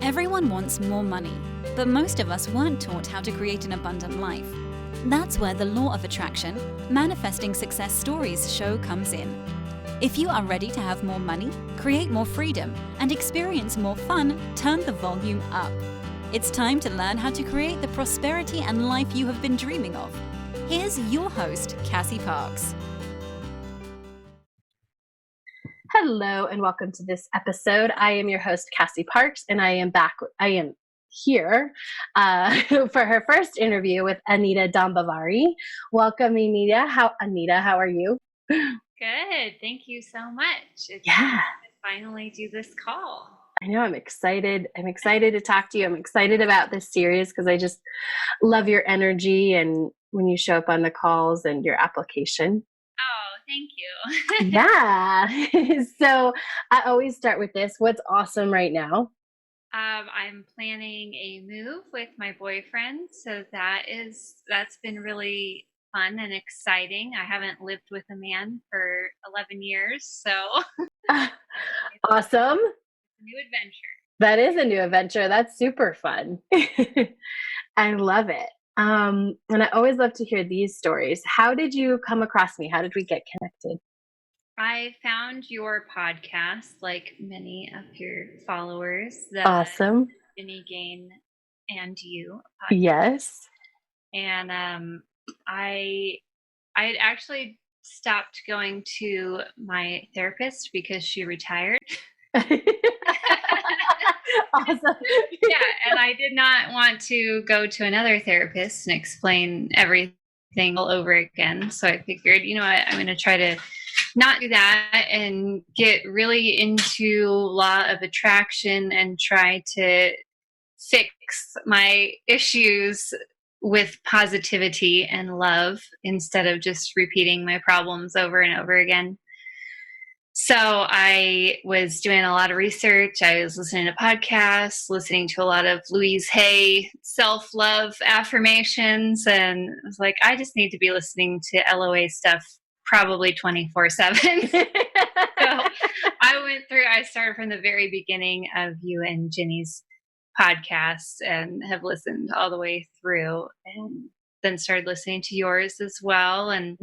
Everyone wants more money, but most of us weren't taught how to create an abundant life. That's where the law of attraction, manifesting success stories show comes in. If you are ready to have more money, create more freedom, and experience more fun, turn the volume up. It's time to learn how to create the prosperity and life you have been dreaming of. Here's your host, Cassie Parks. Hello and welcome to this episode. I am your host, Cassie Parks, and I am here for her first interview with Anita Dambavari. Welcome, Anita. How are you? Good. Thank you so much. It's nice to finally do this call. I know, I'm excited. I'm excited to talk to you. I'm excited about this series because I just love your energy and when you show up on the calls and your application. Oh, thank you. Yeah. So I always start with this. What's awesome right now? I'm planning a move with my boyfriend. So that's been really fun and exciting. I haven't lived with a man for 11 years. So Awesome. It's a new adventure. That is a new adventure. That's super fun. I love it. And I always love to hear these stories. How did you come across me? How did we get connected? I found your podcast, like many of your followers. Awesome. Ginny Gain and you. Podcast. Yes. And I had actually stopped going to my therapist because she retired. Awesome. Yeah, and I did not want to go to another therapist and explain everything all over again. So I figured, you know what, I'm going to try to not do that and get really into law of attraction and try to fix my issues with positivity and love instead of just repeating my problems over and over again. So I was doing a lot of research. I was listening to podcasts, listening to a lot of Louise Hay self-love affirmations. And I was like, I just need to be listening to LOA stuff probably 24/7. So I started from the very beginning of you and Ginny's podcast and have listened all the way through, and then started listening to yours as well and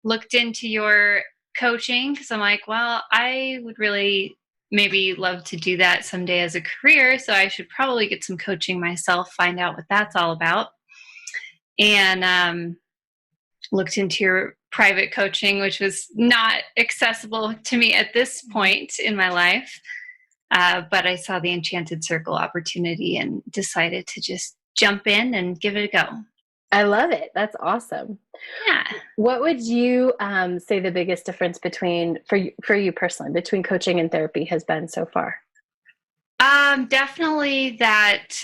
looked into your coaching because I'm like, well, I would really maybe love to do that someday as a career. So I should probably get some coaching myself, find out what that's all about. And looked into your private coaching, which was not accessible to me at this point in my life. But I saw the Enchanted Circle opportunity and decided to just jump in and give it a go. I love it. That's awesome. Yeah. What would you say the biggest difference for you personally, between coaching and therapy has been so far? Definitely that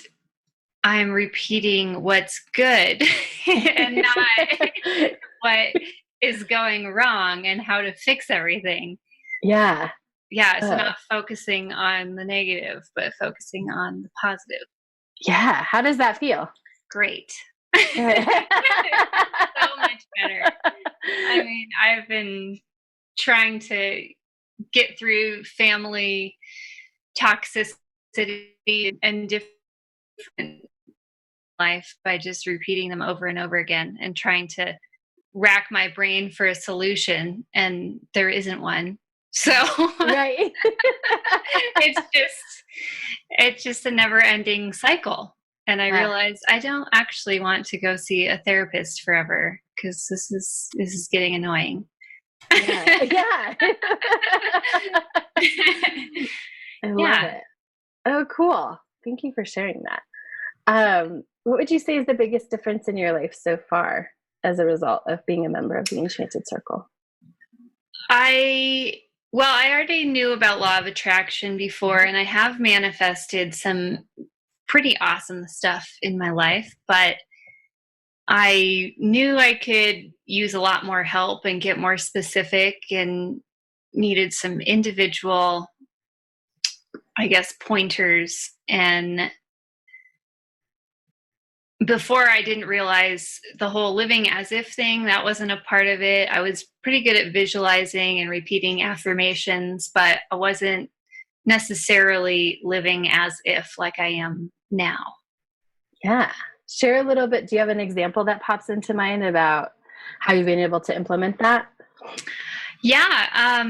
I'm repeating what's good and not what is going wrong and how to fix everything. Yeah. Yeah. So not focusing on the negative, but focusing on the positive. Yeah. How does that feel? Great. So much better. I mean, I've been trying to get through family toxicity and different life by just repeating them over and over again and trying to rack my brain for a solution, and there isn't one. So right. it's just a never-ending cycle. And I realized I don't actually want to go see a therapist forever because this is getting annoying. Yeah. I love it. Oh, cool. Thank you for sharing that. What would you say is the biggest difference in your life so far as a result of being a member of the Enchanted Circle? I already knew about law of attraction before, and I have manifested some pretty awesome stuff in my life, but I knew I could use a lot more help and get more specific and needed some individual, I guess, pointers. And before, I didn't realize the whole living as if thing, that wasn't a part of it. I was pretty good at visualizing and repeating affirmations, but I wasn't necessarily living as if like I am now. Yeah. Share a little bit. Do you have an example that pops into mind about how you've been able to implement that? Yeah.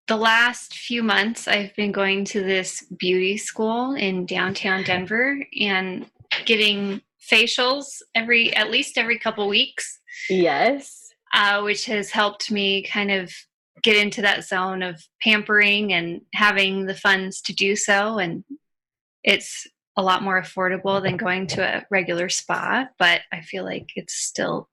The last few months, I've been going to this beauty school in downtown Denver and getting facials at least every couple weeks. Yes. Which has helped me kind of get into that zone of pampering and having the funds to do so. And it's a lot more affordable than going to a regular spa, but I feel like it's still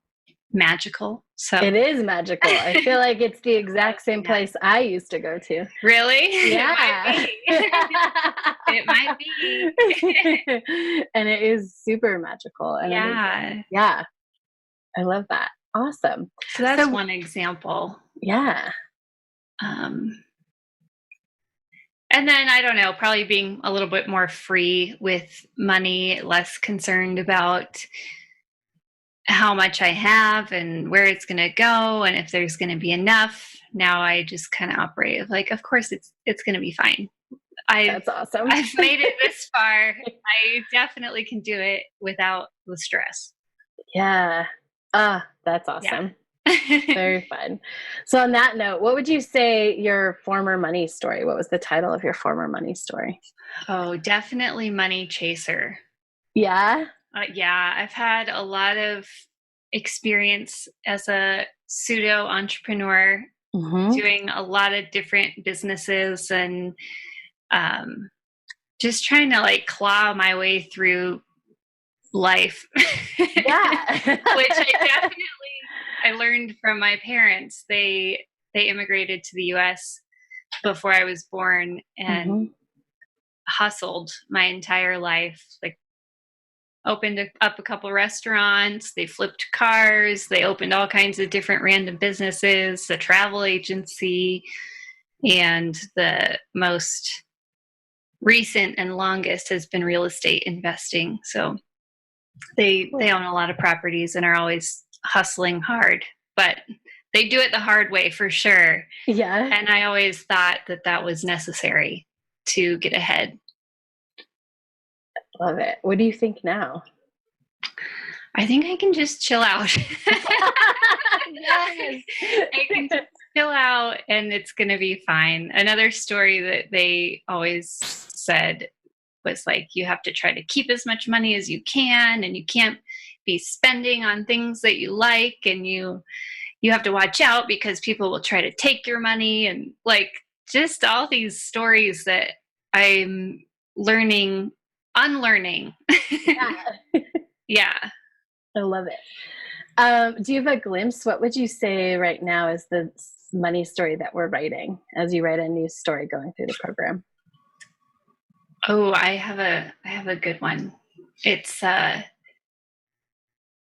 magical. So it is magical. I feel like it's the exact same place I used to go to. Really? Yeah. It might be. And it is super magical. And yeah. Yeah. I love that. Awesome. So that's one example. Yeah. And then, I don't know, probably being a little bit more free with money, less concerned about how much I have and where it's going to go and if there's going to be enough. Now I just kind of operate like, of course it's going to be fine. That's awesome. I've made it this far. I definitely can do it without the stress. Yeah. That's awesome. Yeah. Very fun. So on that note, what would you say your former money story? What was the title of your former money story? Oh, definitely Money Chaser. Yeah. Yeah, I've had a lot of experience as a pseudo entrepreneur, doing a lot of different businesses and just trying to like claw my way through life. Yeah. Which I learned from my parents. They immigrated to the US before I was born and hustled my entire life. Like opened up a couple restaurants, they flipped cars, they opened all kinds of different random businesses, a travel agency, and the most recent and longest has been real estate investing. So they own a lot of properties and are always hustling hard, but they do it the hard way for sure. Yeah. And I always thought that was necessary to get ahead. Love it. What do you think now? I think I can just chill out. Yes. I can just chill out and it's going to be fine. Another story that they always said was like, you have to try to keep as much money as you can and you can't be spending on things that you like, and you have to watch out because people will try to take your money, and like just all these stories that I'm unlearning. Yeah. Yeah. I love it. Do you have a glimpse? What would you say right now is the money story that we're writing as you write a new story going through the program? Oh, I have a good one. It's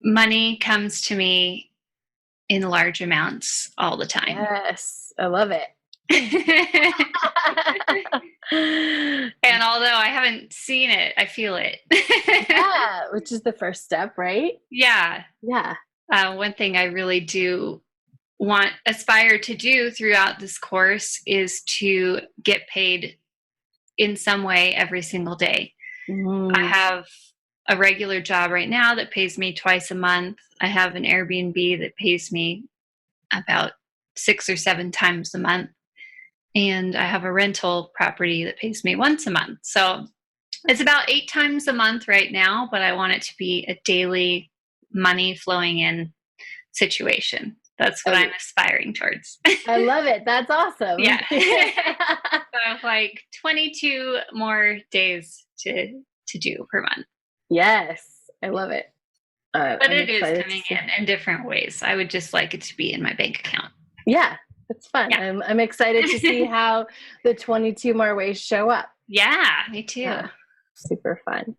money comes to me in large amounts all the time. Yes, I love it. And although I haven't seen it, I feel it. Yeah, which is the first step, right? Yeah. Yeah. One thing I really do aspire to do throughout this course is to get paid in some way every single day. I have a regular job right now that pays me twice a month. I have an Airbnb that pays me about 6 or 7 times a month. And I have a rental property that pays me once a month. So it's about 8 times a month right now, but I want it to be a daily money flowing in situation. That's what I'm aspiring towards. I love it. That's awesome. Yeah. So like 22 more days to do per month. Yes. I love it. But it is coming in different ways. I would just like it to be in my bank account. Yeah. It's fun. Yeah. I'm excited to see how the 22 more ways show up. Yeah, me too. Yeah. Super fun.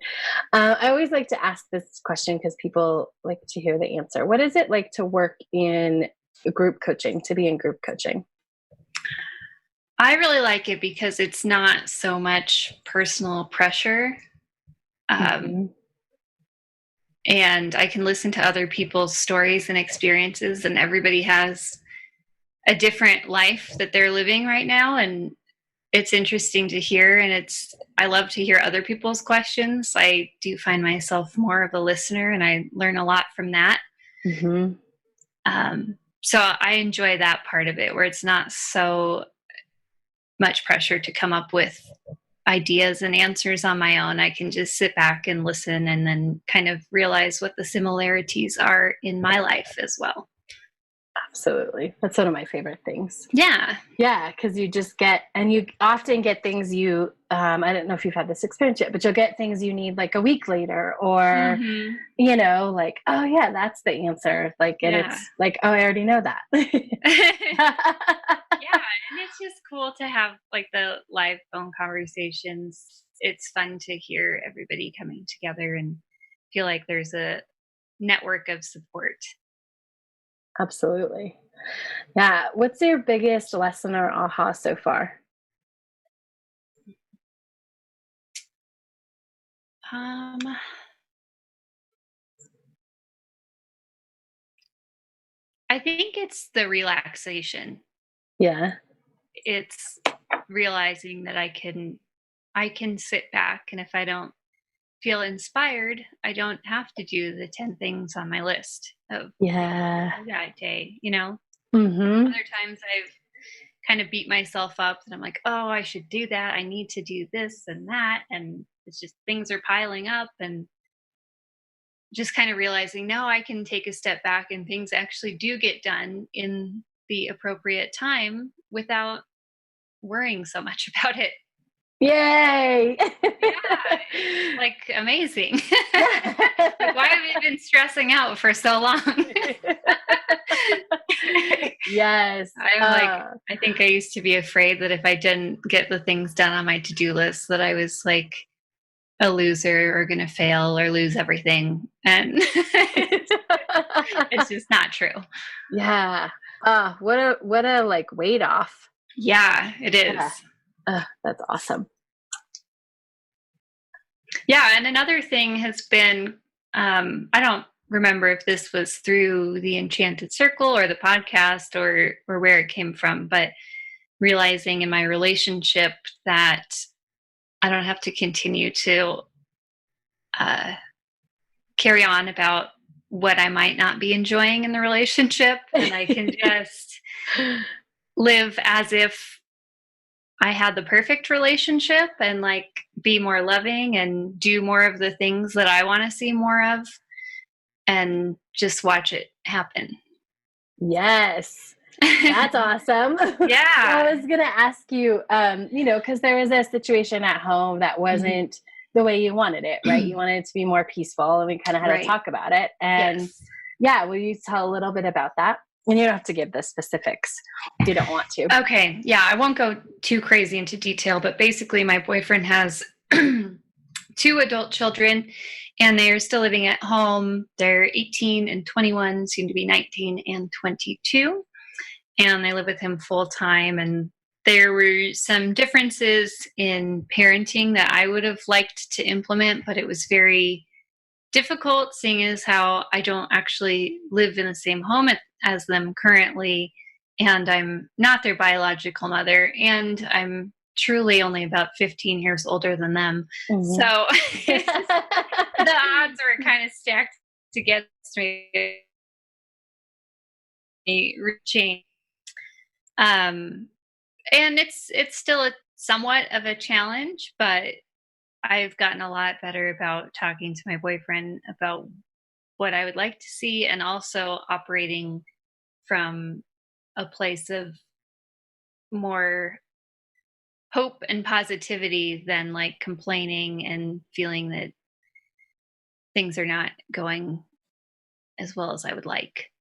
I always like to ask this question because people like to hear the answer. What is it like to work in group coaching, to be in group coaching? I really like it because it's not so much personal pressure. And I can listen to other people's stories and experiences, and everybody has a different life that they're living right now. And it's interesting to hear, and I love to hear other people's questions. I do find myself more of a listener, and I learn a lot from that. Mm-hmm. So I enjoy that part of it, where it's not so much pressure to come up with ideas and answers on my own. I can just sit back and listen, and then kind of realize what the similarities are in my life as well. Absolutely. That's one of my favorite things. Yeah. Yeah, because you just get, and you often get things you, I don't know if you've had this experience yet, but you'll get things you need like a week later, or, you know, like, oh yeah, that's the answer. Like, and it's like, oh, I already know that. Yeah, and it's just cool to have like the live phone conversations. It's fun to hear everybody coming together and feel like there's a network of support. Absolutely. Yeah. What's your biggest lesson or aha so far? I think it's the relaxation. Yeah. It's realizing that I can sit back, and if I don't feel inspired, I don't have to do the 10 things on my list of that day, you know? Mm-hmm. Other times I've kind of beat myself up, and I'm like, oh, I should do that. I need to do this and that. And it's just things are piling up, and just kind of realizing, no, I can take a step back, and things actually do get done in the appropriate time without worrying so much about it. Yay! Yeah, like amazing. Like, why have you been stressing out for so long? Yes. I think I used to be afraid that if I didn't get the things done on my to-do list, that I was like a loser or going to fail or lose everything. And it's just not true. Yeah. What a like weight off. Yeah, it is. That's awesome. Yeah. And another thing has been, I don't remember if this was through the Enchanted Circle or the podcast or where it came from, but realizing in my relationship that I don't have to continue to carry on about what I might not be enjoying in the relationship, and I can just live as if I had the perfect relationship, and like be more loving and do more of the things that I want to see more of, and just watch it happen. Yes. That's awesome. Yeah. I was going to ask you, you know, because there was a situation at home that wasn't the way you wanted it, right? You wanted it to be more peaceful, and we kind of had to talk about it. And will you tell a little bit about that? And you don't have to give the specifics if you don't want to. Okay. Yeah, I won't go too crazy into detail, but basically my boyfriend has 2 adult children, and they're still living at home. They're 18 and 21, soon to be 19 and 22. And they live with him full time. And there were some differences in parenting that I would have liked to implement, but it was very difficult, seeing as how I don't actually live in the same home as them currently, and I'm not their biological mother, and I'm truly only about 15 years older than them. So the odds were kind of stacked against me reaching. And it's still somewhat of a challenge, but I've gotten a lot better about talking to my boyfriend about what I would like to see, and also operating from a place of more hope and positivity than like complaining and feeling that things are not going as well as I would like.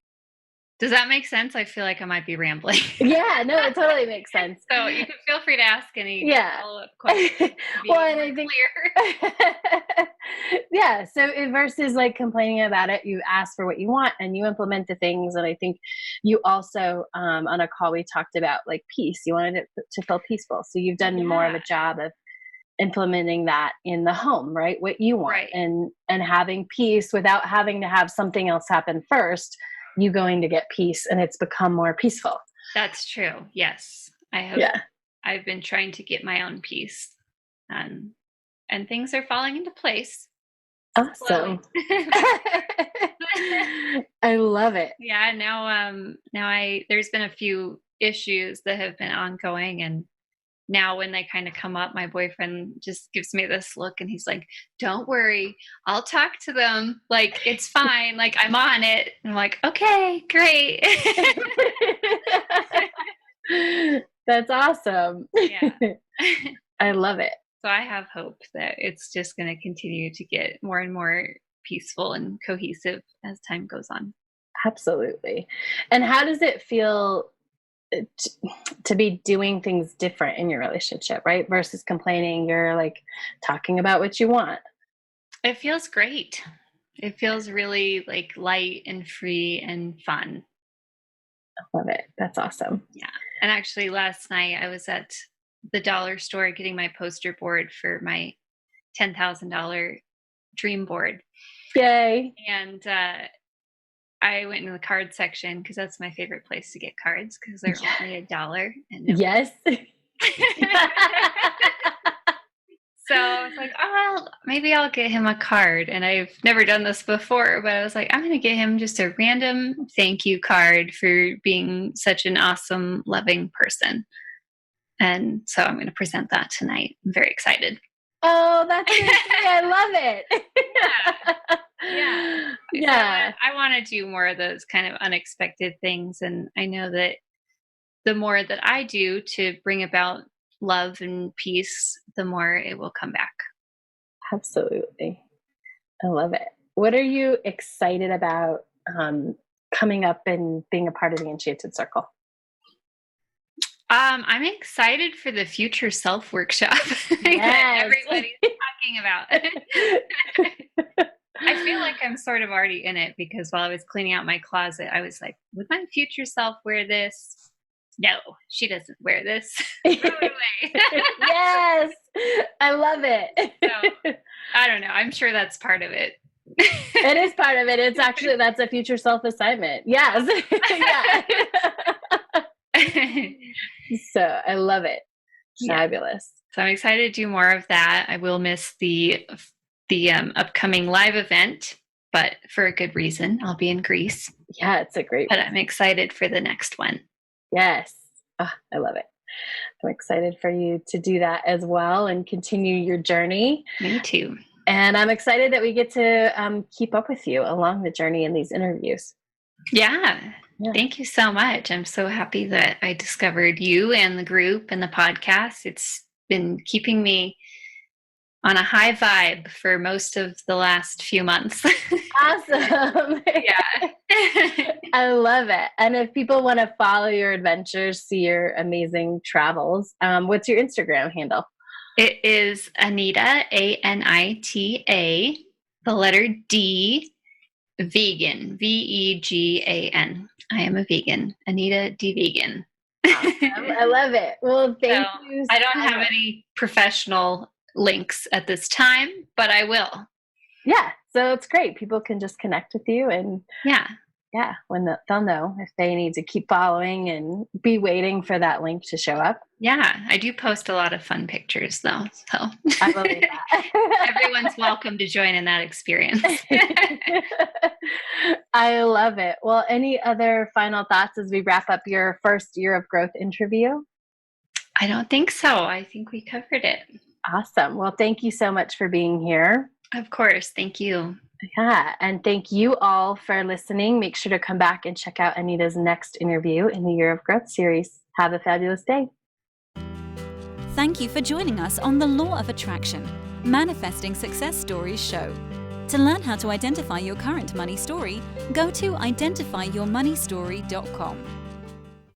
Does that make sense? I feel like I might be rambling. Yeah, no, it totally makes sense. So you can feel free to ask any follow-up questions. Well, and I think so versus like complaining about it, you ask for what you want and you implement the things. And I think you also, on a call, we talked about like peace. You wanted it to feel peaceful. So you've done more of a job of implementing that in the home, right? What you want, and having peace without having to have something else happen first. You going to get peace, and it's become more peaceful. That's true. Yes. I I've been trying to get my own peace, and things are falling into place. Awesome. I love it. Yeah. Now there's been a few issues that have been ongoing, and now when they kind of come up, my boyfriend just gives me this look and he's like, "Don't worry, I'll talk to them. Like, it's fine. Like, I'm on it." And I'm like, "Okay, great." That's awesome. Yeah. I love it. So I have hope that it's just going to continue to get more and more peaceful and cohesive as time goes on. Absolutely. And how does it feel to be doing things different in your relationship, right? Versus complaining, you're like talking about what you want. It feels great. It feels really like light and free and fun. I love it. That's awesome. Yeah. And actually last night I was at the dollar store getting my poster board for my $10,000 dream board. Yay. And I went into the card section because that's my favorite place to get cards because they're only $1. And yes. So I was like, oh, well, maybe I'll get him a card. And I've never done this before, but I was like, I'm going to get him just a random thank you card for being such an awesome, loving person. And so I'm going to present that tonight. I'm very excited. Oh, that's amazing. I love it. Yeah. Yeah. So I want to do more of those kind of unexpected things. And I know that the more that I do to bring about love and peace, the more it will come back. Absolutely. I love it. What are you excited about coming up and being a part of the Enchanted Circle? I'm excited for the Future Self workshop that everybody's talking about. I feel like I'm sort of already in it because while I was cleaning out my closet, I was like, would my future self wear this? No, she doesn't wear this. Throw it away. Yes, I love it. So, I don't know. I'm sure that's part of it. It is part of it. It's actually, that's a future self assignment. Yes. Yeah. So I love it. Fabulous. So I'm excited to do more of that. I will miss the upcoming live event, but for a good reason. I'll be in Greece. Yeah, it's a great But I'm excited for the next one. Yes. Oh, I love it. I'm excited for you to do that as well and continue your journey. Me too. And I'm excited that we get to keep up with you along the journey in these interviews. Yeah. Thank you so much. I'm so happy that I discovered you and the group and the podcast. It's been keeping me on a high vibe for most of the last few months. Awesome. Yeah. I love it. And if people want to follow your adventures, see your amazing travels, what's your Instagram handle? It is Anita, Anita, the letter D, vegan, Vegan. I am a vegan. Anita D. Vegan. Awesome. I love it. Well, thank you. I don't have any professional links at this time, but I will. Yeah. So it's great. People can just connect with you and when they'll know if they need to keep following and be waiting for that link to show up. Yeah. I do post a lot of fun pictures though. So I believe that. Everyone's welcome to join in that experience. I love it. Well, any other final thoughts as we wrap up your first year of growth interview? I don't think so. I think we covered it. Awesome. Well, thank you so much for being here. Of course. Thank you. Yeah. And thank you all for listening. Make sure to come back and check out Anita's next interview in the Year of Growth series. Have a fabulous day. Thank you for joining us on the Law of Attraction, Manifesting Success Stories show. To learn how to identify your current money story, go to identifyyourmoneystory.com.